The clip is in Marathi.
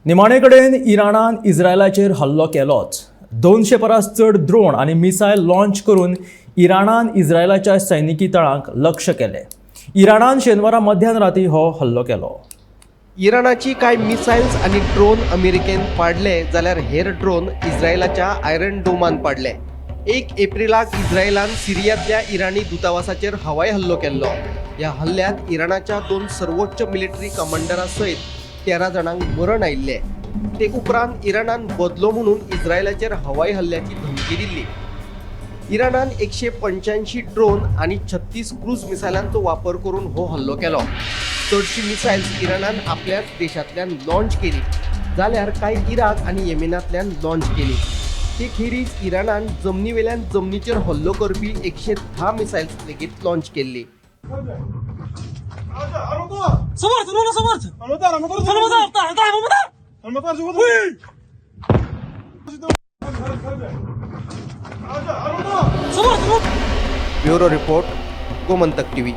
निमाणे कडेन इराणान इस्रायलाचेर हल्लो केलोच। 200 परस चड ड्रोन आनी मिसायल लॉन्च करून इराणान इस्रायलाच्या सैनिकी तळांक लक्ष्य केले। इराणान शेनवारा मध्यराती हो हल्लो केलो। इराणाची कांय मिसायल्स आनी ड्रोन अमेरिकेन पाडले जाल्यार हेर ड्रोन इस्रायलाच्या आयरन डोमान पाडले। 1 एप्रिलाक इस्रायलान सिरियांतल्या इराणी दूतावासाचेर हवाई हल्लो केल्लो। ह्या हल्ल्यात इराणाच्या 2 सर्वोच्च मिलिटरी कमांडरा सयत 13 जाणांक मरण आयिल्ले। ते उपरांत इराणान बदलो म्हणून इस्रायलाचेर हवाई हल्ल्याची धमकी दिल्ली। इराणान 185 ड्रोन आनी 36 क्रूज मिसायलांचो वापर करून हो हल्लो केलो। चडशी मिसायल्स इराणान आपल्याच देशांतल्यान लॉन्च केली जाल्यार कांय इराक आनी येमेनांतल्यान लॉन्च केली। ते खेरीज इराणान जमनीवेल्यान जमनीचेर हल्लो करपी 110 मिसायल्स लेगीत लॉन्च केल्ली। Bureau report Gomantak TV.